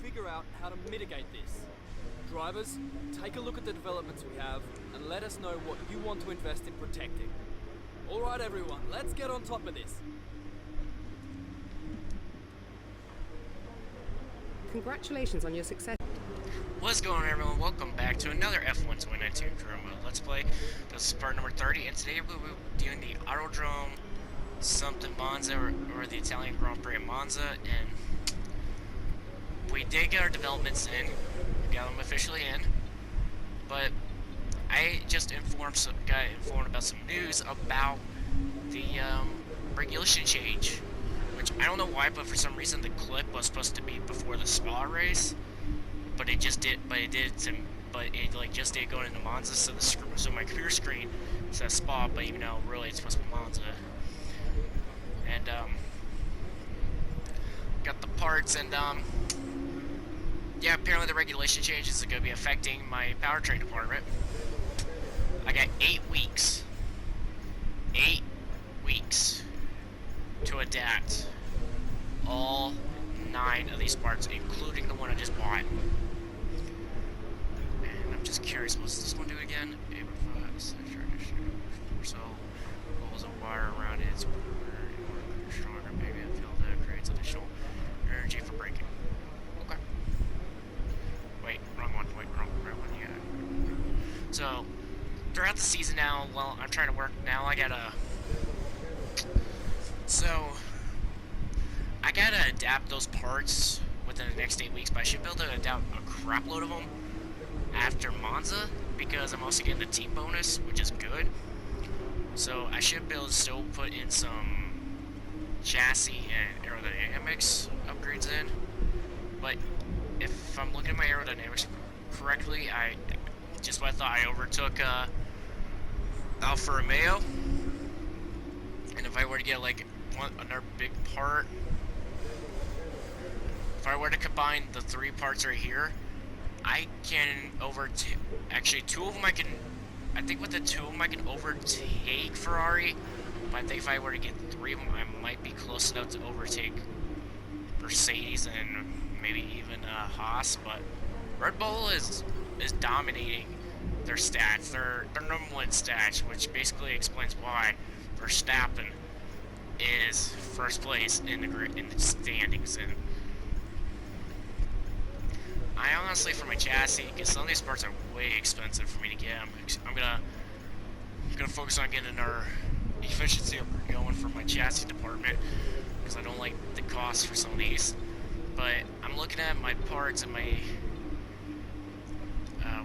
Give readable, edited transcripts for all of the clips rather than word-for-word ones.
figure out how to mitigate this. Drivers, take a look at the developments we have and let us know what you want to invest in protecting. Alright everyone, let's get on top of this. Congratulations on your success. What's going on, everyone? Welcome back to another F1 2019 Career Mode Let's Play. This is part number 30, and today we'll be doing the Autodrome something Monza, or the Italian Grand Prix of Monza, and we did get our developments in, we got them officially in, but I just got informed about some news about the regulation change, which I don't know why, but for some reason the clip was supposed to be before the Spa race. But it just did. But it just did going into Monza. So my computer screen says Spa, but even though really it's supposed to be Monza. And got the parts, and yeah, apparently the regulation changes are going to be affecting my powertrain department. I got 8 weeks. 8 weeks to adapt all 9 of these parts, including the one I just bought. I'm just curious, what's this one do again? So, rolls of wire around it, stronger, maybe a field that creates additional energy for braking. Okay. Wait, wrong one, yeah. So, throughout the season now, well, I'm trying to work now, I gotta adapt those parts within the next 8 weeks, but I should be able to adapt a crap load of them after Monza, because I'm also getting the team bonus, which is good. So I should be able to still put in some chassis and aerodynamics upgrades in. But if I'm looking at my aerodynamics correctly, I thought I overtook Alfa Romeo. And if I were to get like another big part, if I were to combine the 3 parts right here, I can overtake. Actually, 2 of them I think with the 2 of them I can overtake Ferrari. But I think if I were to get 3 of them, I might be close enough to overtake Mercedes and maybe even Haas. But Red Bull is dominating their stats. Their number 1 stats, which basically explains why Verstappen is first place in the standings. And I honestly, for my chassis, because some of these parts are way expensive for me to get, I'm gonna focus on getting our efficiency going for my chassis department, because I don't like the cost for some of these. But I'm looking at my parts and my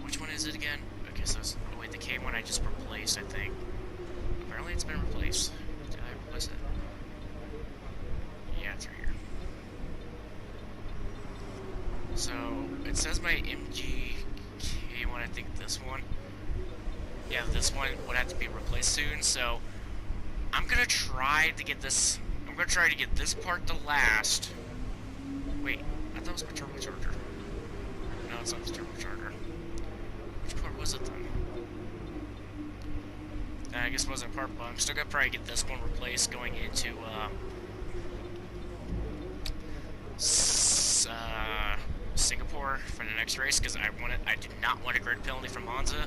which one is it again? Okay, so it's, oh wait, the K one I just replaced, I think. Apparently it's been replaced. Did I replace it? Yeah, it's right here. So, it says my MGK one, I think this one. Yeah, this one would have to be replaced soon, so I'm gonna try to get this part to last. Wait, I thought it was my turbocharger. No, it's not the turbocharger. Which part was it then? I guess it wasn't a part, but I'm still gonna probably get this one replaced going into Singapore for the next race, because I do not want a grid penalty from Monza,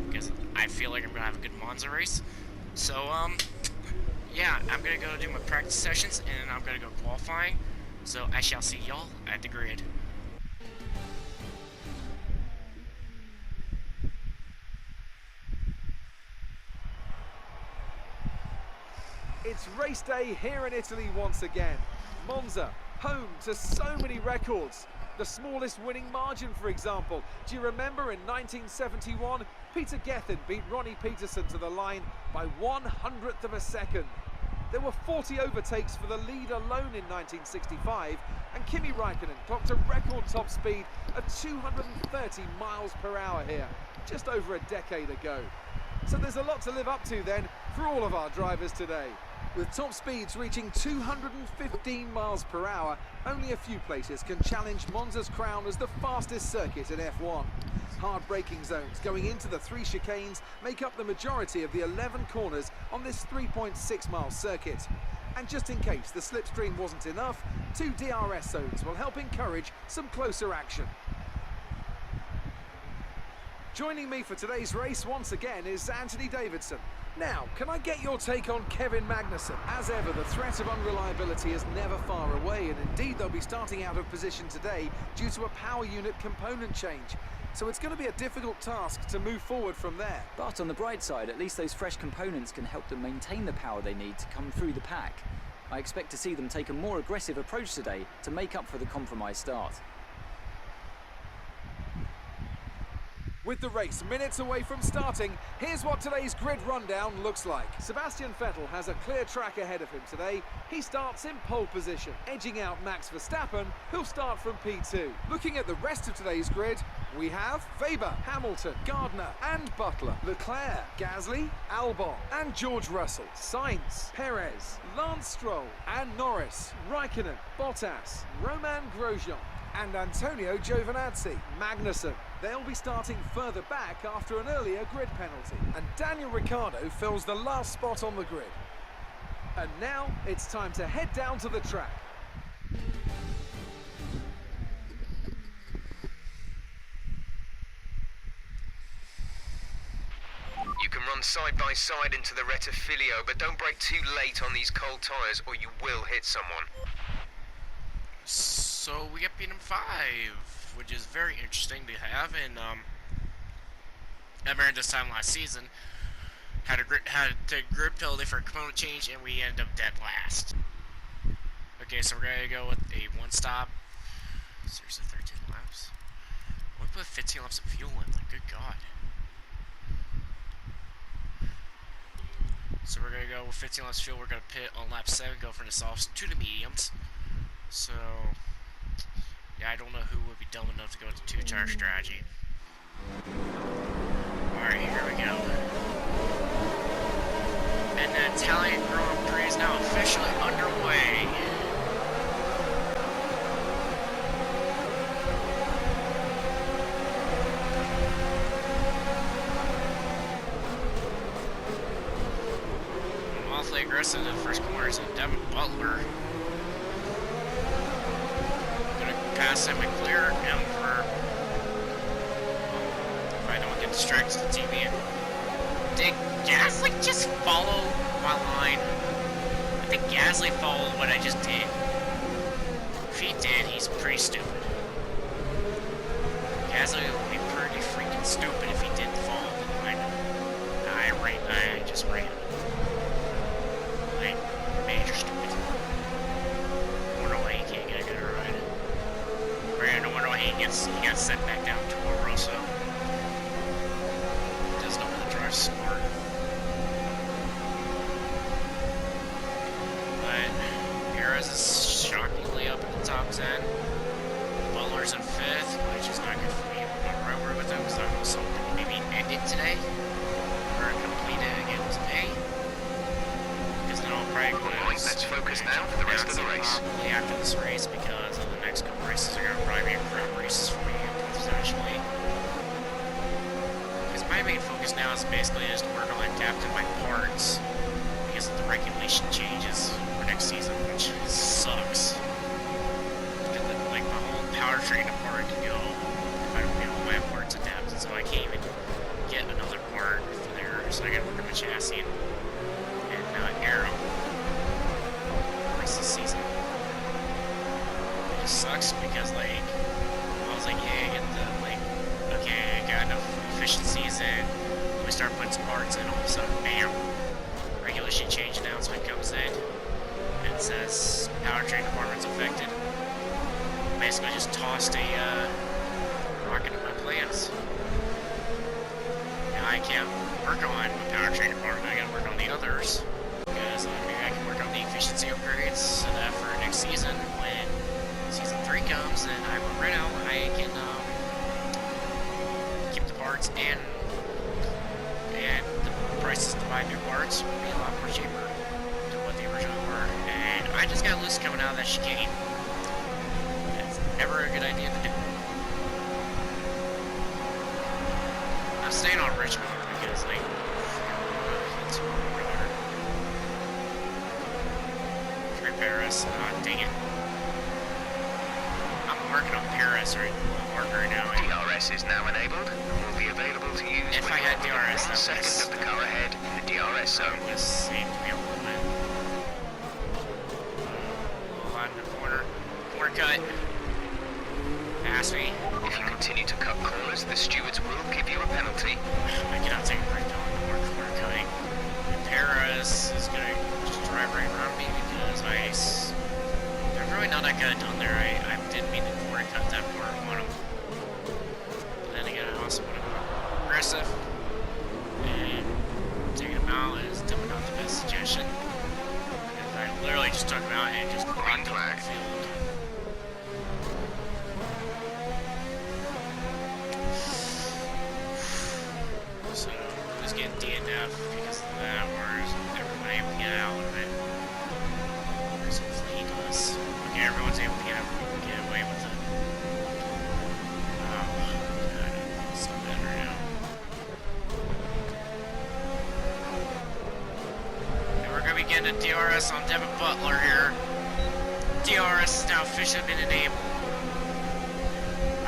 because I feel like I'm gonna have a good Monza race. So yeah, I'm gonna go do my practice sessions and I'm gonna go qualifying. So I shall see y'all at the grid. It's race day here in Italy once again. Monza, home to so many records. The smallest winning margin, for example. Do you remember in 1971, Peter Gethin beat Ronnie Peterson to the line by 1/100th of a second. There were 40 overtakes for the lead alone in 1965, and Kimi Räikkönen clocked a record top speed of 230 miles per hour here, just over a decade ago. So there's a lot to live up to then for all of our drivers today. With top speeds reaching 215 miles per hour, only a few places can challenge Monza's crown as the fastest circuit in F1. Hard braking zones going into the 3 chicanes make up the majority of the 11 corners on this 3.6 mile circuit. And just in case the slipstream wasn't enough, 2 DRS zones will help encourage some closer action. Joining me for today's race once again is Anthony Davidson. Now, can I get your take on Kevin Magnussen? As ever, the threat of unreliability is never far away, and indeed they'll be starting out of position today due to a power unit component change. So it's going to be a difficult task to move forward from there. But on the bright side, at least those fresh components can help them maintain the power they need to come through the pack. I expect to see them take a more aggressive approach today to make up for the compromised start. With the race minutes away from starting, here's what today's grid rundown looks like. Sebastian Vettel has a clear track ahead of him today. He starts in pole position, edging out Max Verstappen, who'll start from P2. Looking at the rest of today's grid, we have Weber, Hamilton, Gardner and Butler, Leclerc, Gasly, Albon and George Russell, Sainz, Perez, Lance Stroll and Norris, Raikkonen, Bottas, Romain Grosjean and Antonio Giovinazzi. Magnussen, they'll be starting further back after an earlier grid penalty. And Daniel Ricciardo fills the last spot on the grid. And now it's time to head down to the track. You can run side by side into the Rettifilio, but don't brake too late on these cold tyres or you will hit someone. So we got P5, which is very interesting to have, and around this time last season, had to grid penalty for a component change, and we ended up dead last. Okay, so we're gonna go with a one-stop. Seriously, 13 laps. We put 15 laps of fuel in. Like, good God. So we're gonna go with 15 laps of fuel. We're gonna pit on lap 7, go from the softs to the mediums. So, yeah, I don't know who would be dumb enough to go with the 2-tire strategy. Alright, here we go. And the Italian Grand Prix is now officially underway. Awfully aggressive in the first corners, and Devin Butler pass him and clear him for if I don't get distracted to the TV. Did Gasly just follow my line? I think Gasly followed what I just did. If he did, he's pretty stupid. Gasly would be pretty freaking stupid if he didn't follow the line. I just ran. Like, major stupid. I wonder why he can't get a good ride. I wonder why he gets sent back down to a Rosso. Doesn't know where the drive's smart. But Perez is shockingly up in the top 10. Butler's in 5th, which is not good for me. I'm going to run with him because I know something maybe ended today. Or completed again today. Because then I'll probably go Alright, let's focus now for the rest of the race. Probably after this race, because of the next couple races are going to probably be ground races for me, potentially. Because my main focus now is basically just work on adapting my parts because of the regulation changes for next season, which sucks. Because like my whole powertrain apart can go if I don't get all my parts adapted, so I can't even get another part for there. So I got to work on my chassis and aero. This season. It just sucks because, like, I was like, yeah, I get the, like, okay, I got enough efficiencies in. We start putting some parts in, all of a sudden, bam, regulation change announcement comes in, and it says powertrain department's affected. Basically just tossed a rocket in my plans. Now I can't work on the powertrain department, I gotta work on the others. Because maybe I can work on the efficiency upgrades so that for next season, when season 3 comes and I will rent out, I can keep the parts and the prices to buy new parts will be a lot more cheaper than what they originally were. And I just got loose coming out of that chicane. That's never a good idea to do. I'm staying on Richmond because, like, it's DRS. Dang it. I'm working on PRS right now. DRS is now enabled and will be available to use If I had DRS, that second was... of the car ahead in the DRS zone. This seemed to be a little bit. Line in the corner. Corner cut. Pass me. If you continue to cut corners, the stewards will give you a penalty. I cannot take a break on corner cutting. Perez is going to just drive right around me because they're really not that good down there. I didn't mean to corner cut that corner on them. But then again, I also want to go aggressive. And taking them out is definitely not the best suggestion. Because I literally just took them out and just Green blocked flag. the field. So, just getting DNF because of that, or is everyone able to get out of it? There's some fleet us. Okay, everyone's able to get away with it. Oh, God, it's so better now. And we're going to be getting a DRS on Devin Butler here. DRS is now officially been enabled.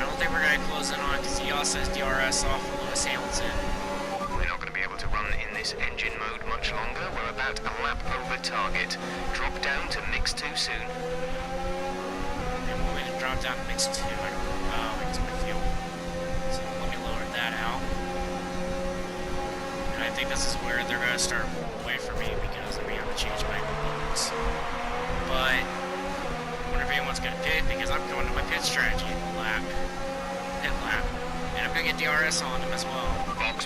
I don't think we're going to close in on it because he also has DRS off of Lewis Hamilton. We're not going to be able to run in this engine mode much longer. We're about a lap over target. Drop down to mix 2 soon. And we're going to drop down to mix 2. Into my fuel. So let me lower that out. And I think this is where they're going to start pulling away from me because I'm going to have to change my modes. But I wonder if anyone's going to pit because I'm going to my pit strategy lap. Pit lap. And I'm going to get DRS on them as well.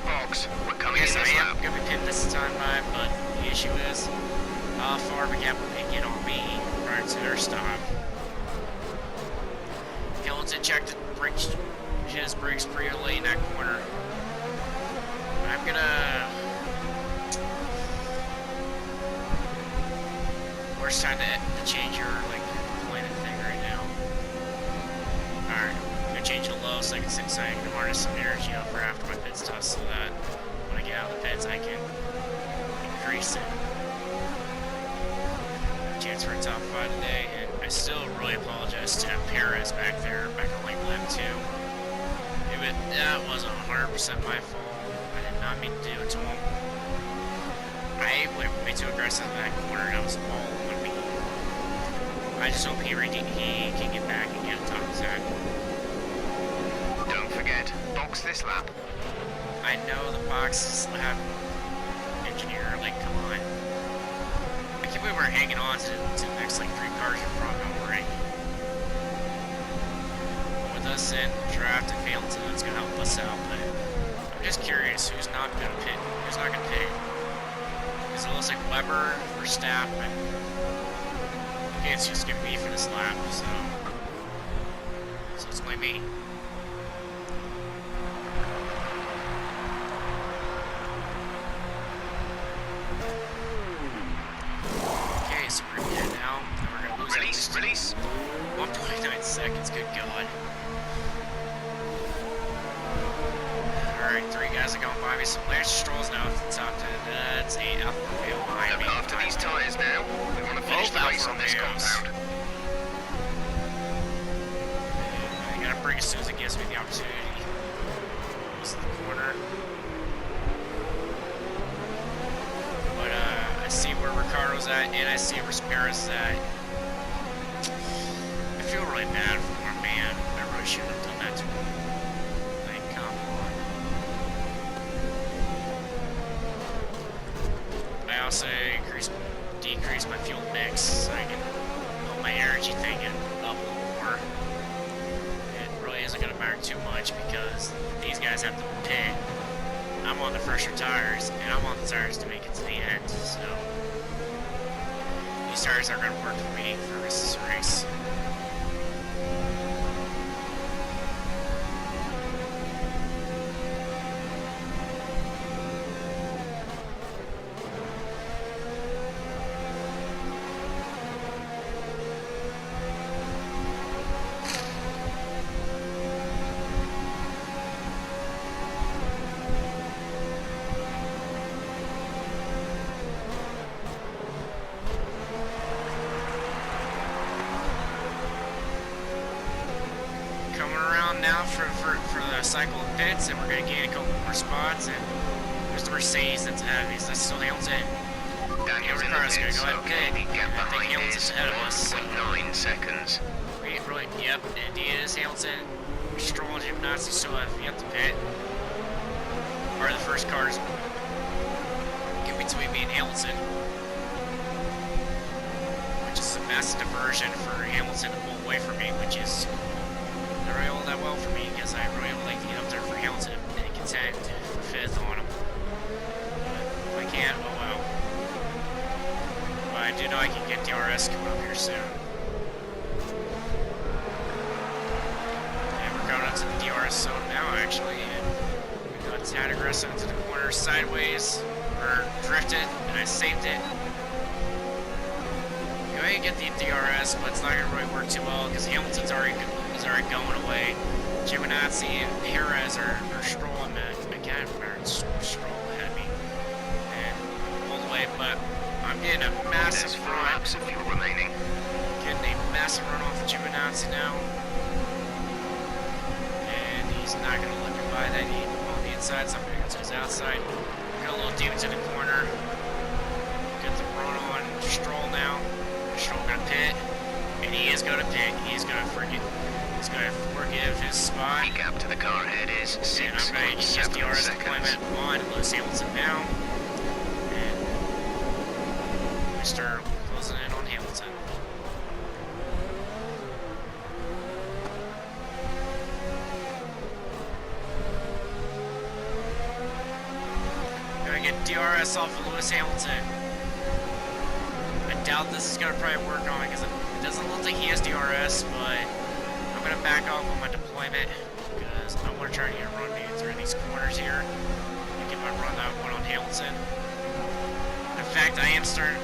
Box. We're coming Yes, in I this am lap. going to be pitting this time by, but the issue is how far we can get on me prior to their stop. Hamilton checked his brakes pretty late in that corner. I'm gonna... Worst time to change your planet thing right now. Alright, I'm gonna change it low so I can harness some energy up for after my pit stop so that when I get out of the pits I can increase it. Chance for a top 5 today, and I still really apologize to Perez back on lap 2. That wasn't 100% my fault. I did not mean to do it to him. I went way too aggressive in that corner, and that was all on me. I just hope he can get back and get on top of that. Don't forget, box this lap. I know the boxes have engineer, come on. I can't believe we're hanging on to the next 3 cars in front of me. With us in draft and Hamilton, it's going to help us out, but I'm just curious who's not going to pit. Who's not going to pit? Because it looks like Weber, Verstappen. Okay, it's just going to be for this lap, so it's going to be me. Okay, so we're going to hit now, and we're going to lose Release. 1.9 seconds, good God. Alright, 3 guys are going by me, so Lance Stroll's now at the top 10. That's a Alfa Romeo behind me. Look after these tyres now. We want to finish the race on this compound. I gotta brake as soon as it gives me the opportunity. Close to the corner. But I see where Ricardo's at, and I see where Perez is at. I feel really bad for our man. I really shouldn't have done that to him. Come on. I also decrease my fuel mix so I can put my energy thing up a little more. It really isn't going to matter too much because these guys have to pit. I'm on the fresher tires, and I'm on the tires to make it to the end, so these tires are going to work for me for this race. coming around now for the cycle of pits, and we're going to gain a couple more spots. And there's the Mercedes that's ahead of us. That's still Hamilton. Daniel's in the Ricardo's pits, going to go okay, ahead and the pit. gap I think behind Hamilton's is ahead of us. 1.9 seconds. Really, yep, indeed it is Hamilton. Stroll and Giovinazzi still have yet to pit. Are the first cars in between me and Hamilton, which is a massive diversion for Hamilton to pull away from me, which is not really all that well for me because I really would like to get up there for Hamilton and contend for 5th on him. But if I can't, oh well. But I do know I can get DRS coming up here soon. And we're going up to the DRS zone now, actually. And we got a tad aggressive into the corner sideways, or drifted, and I saved it. Go ahead and get the DRS, but it's not going to really work too well because Hamilton's already going away. Giovinazzi and Perez are strolling again, or Stroll ahead of me, and all the way, but I'm getting a massive There's 4 run. laps of fuel remaining. Getting a massive run off of Giovinazzi now. And he's not going to let me by that. He's on the inside, so I'm going to go to his outside. Got a little deep into the corner. Get the run on Stroll now. Stroll going to pit. And he is going to pit. He's going to forgive his spot. The gap to the car ahead is And I'm going to use the 6.7 RS seconds. deployment on Lewis Hamilton now. And we start closing in on Hamilton. Gonna get DRS off of Lewis Hamilton. I doubt this is gonna probably work on because it doesn't look like he has DRS, but I'm gonna back off on my deployment because I want to try to get a run maybe through these corners here and get my run that I want on Hamilton. In fact, I am starting.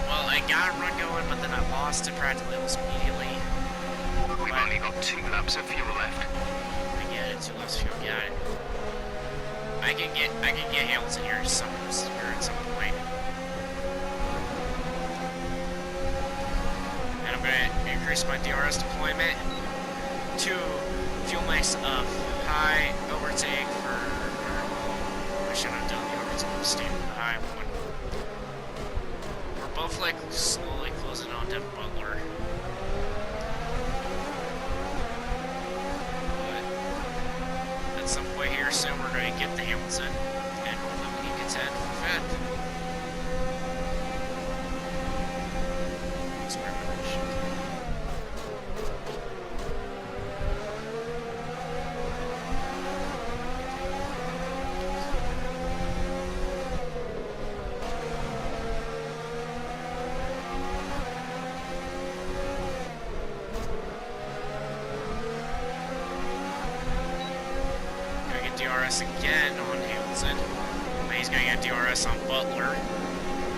Well, I got a run going, but then I lost it practically almost immediately. We've only got 2 laps of fuel left. I get it, 2 laps of fuel, got it. I can get Hamilton here at some point. And I'm gonna increase my DRS deployment to fuel mix of high overtake for. I shouldn't have done the overtake. Staying with the high one. We're both like slowly closing on to Butler. But at some point here soon, we're going to get to Hamilton, and hopefully we can contend for 5th. That's where I'm going to shoot. DRS again on Hamilton, but he's going to get DRS on Butler.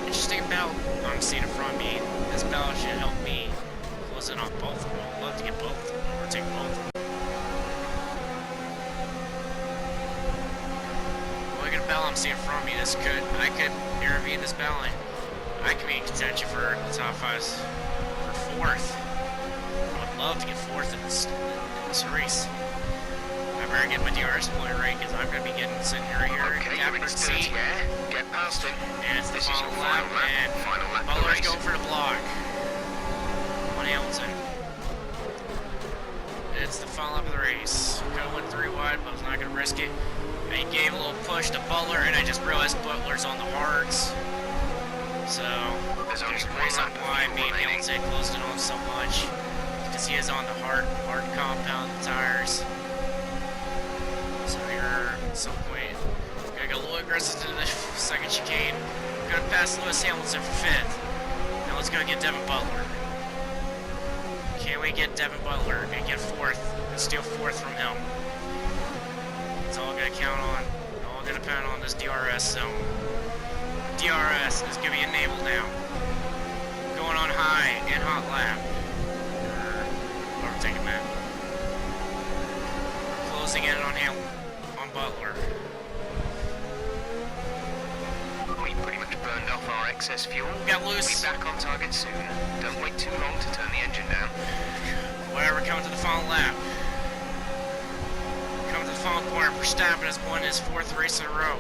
Interesting about I'm seeing in front of me. This ballot should help me close in on both of them. I'd love to get both of them, or take both of them. Look at the ballot I'm seeing in front of me. I could intervene this ballot. I could be in contention for the top 5 for 4th. I would love to get 4th in this race. I better get my DRS point right because I'm going to be sitting right here in Okay, cabin it's seat. dirty air. Get past him. And it's the This is final your lap, final lap. and Final lap of the Butler's race. going for the block on Hamilton. It's the final lap of the race. Could went 3 wide, but I was not going to risk it. I gave a little push to Butler, and I just realized Butler's on the hards. So There's only there's a 1 reason lap of why fuel me and remaining. Hamilton closed it on so much. Because he is on the hard compound tires. So here, at some point, gonna go a little aggressive to the second chicane. Gonna pass Lewis Hamilton for 5th. Now let's go get Devin Butler. Can we get Devin Butler and get 4th and steal 4th from him? It's all gonna count on, all gonna depend on this DRS zone. DRS is gonna be enabled now. Going on high and hot lap. Overtaking that. Closing in on Butler. We pretty much burned off our excess fuel. We got loose. We'll be back on target soon. Don't wait too long to turn the engine down. Whatever, coming to the final lap. Verstappen has won his 4th race in a row.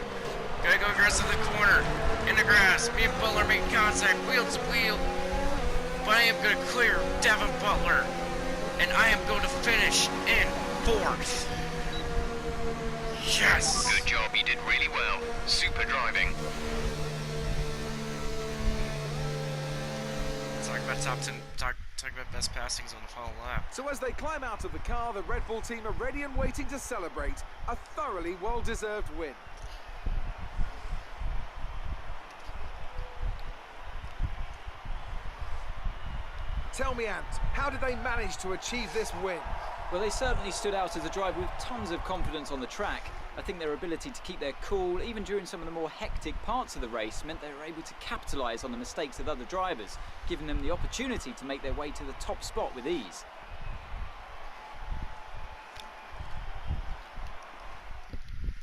Gotta go aggressive in the corner. In the grass. Me and Butler make contact. Wheel to wheel. But I am going to clear Devin Butler. And I am going to finish in 4th. Yes! Good job, you did really well. Super driving. Talk about top 10. Talk about best passings on the final lap. So as they climb out of the car, the Red Bull team are ready and waiting to celebrate a thoroughly well-deserved win. Tell me, Ant, how did they manage to achieve this win? Well, they certainly stood out as a driver with tons of confidence on the track. I think their ability to keep their cool, even during some of the more hectic parts of the race, meant they were able to capitalise on the mistakes of other drivers, giving them the opportunity to make their way to the top spot with ease.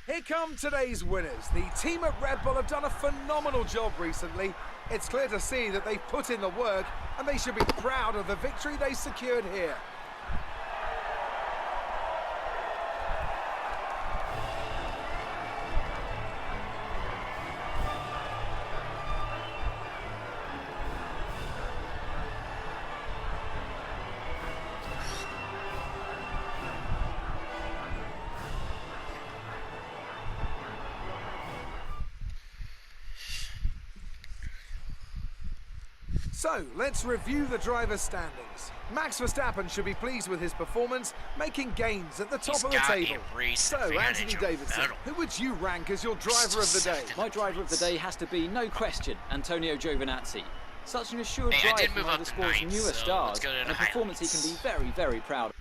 Here come today's winners. The team at Red Bull have done a phenomenal job recently. It's clear to see that they've put in the work and they should be proud of the victory they secured here. So, let's review the driver's standings. Max Verstappen should be pleased with his performance, making gains at the top of the table. So, Anthony Davidson, who would you rank as your driver of the day? My driver of the day has to be, no question, Antonio Giovinazzi. Such an assured Hey, I drive did from move one up of the to sport's 9th, newer so stars, let's go to and the a performance he highlights. can be very, very proud of.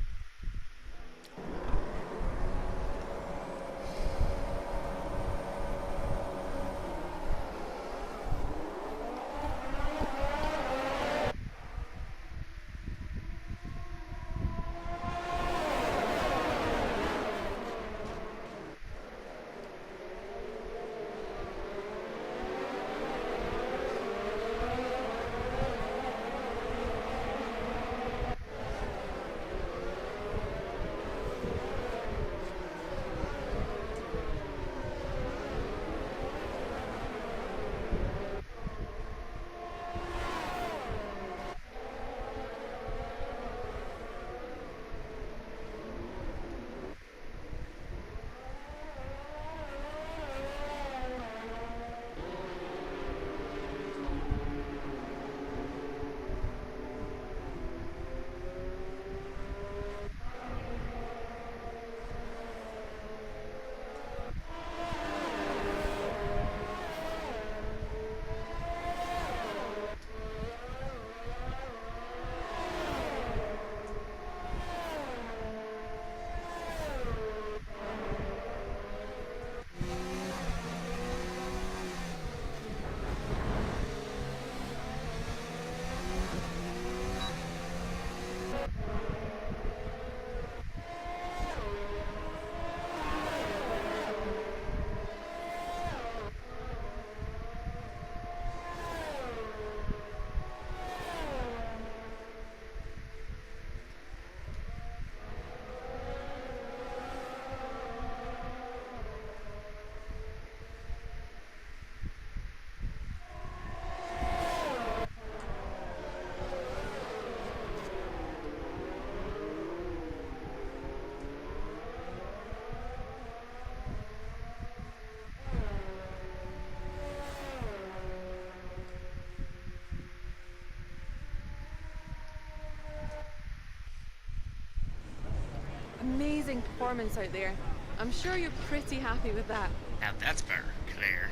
Amazing performance out there. I'm sure you're pretty happy with that. Now that's better. Clear.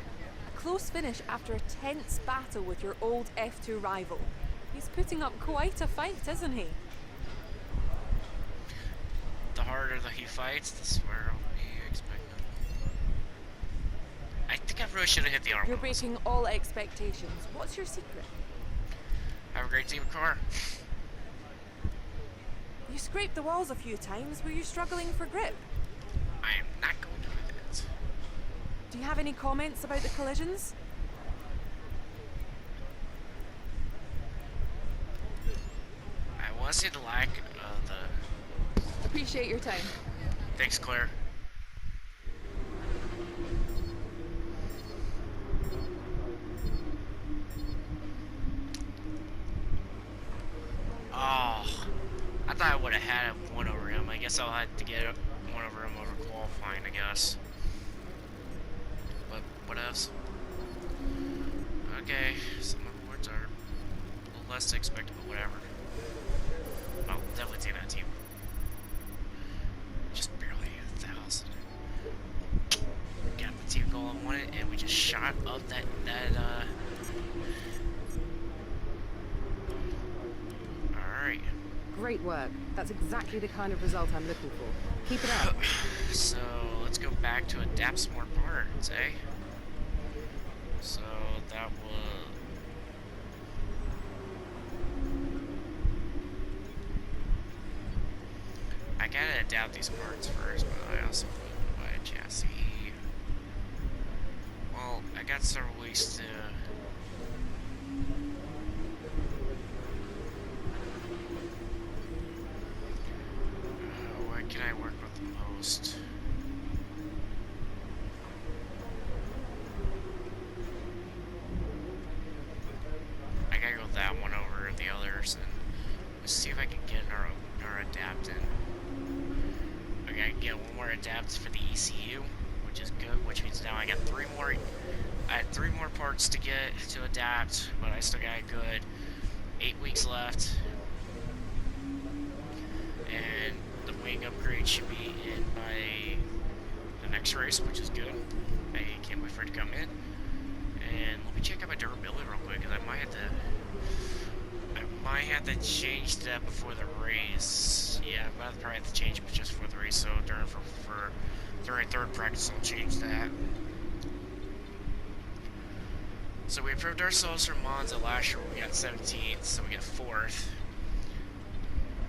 A close finish after a tense battle with your old F2 rival. He's putting up quite a fight, isn't he? The harder that he fights, the swear I'll be expecting. I think I really should have hit the arm. You're breaking all expectations. What's your secret? Have a great team car. You scraped the walls a few times. Were you struggling for grip? I am not going to do that. Do you have any comments about the collisions? I want to see the lack of the... Appreciate your time. Thanks, Claire. Oh, I thought I would have had one over him. I guess I'll have to get one over him over qualifying, I guess. But what else? Okay, some awards are a little less expected, but whatever. I'll definitely take that team. Just barely 1,000. Got the team goal I wanted, and we just shot up that Alright. Great work. That's exactly the kind of result I'm looking for. Keep it up. So let's go back to adapt some more parts, eh? So that was I gotta adapt these parts first, but I also want to buy a chassis. Well, I got several weeks to where can I work with the most? I gotta go with that one over the others, and let's see if I can get our adapt in. I gotta get one more adapt for the ECU, which is good, which means now I got I had 3 more parts to get to adapt, but I still got a good 8 weeks left. And the wing upgrade should be in by the next race, which is good. I can't wait for it to come in. And let me check out my durability real quick, because I might have to change that before the race. Yeah, I might probably have to change it just for the race, so during third practice I'll change that. So we improved ourselves from Monza last year, we got 17th, so we get 4th.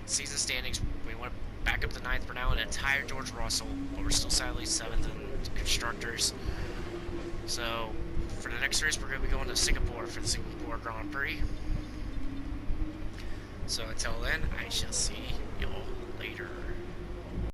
Season standings, we went back up to 9th. We're now in a tie with George Russell, but we're still sadly 7th in constructors. So for the next race, we're going to be going to Singapore for the Singapore Grand Prix. So until then, I shall see y'all later.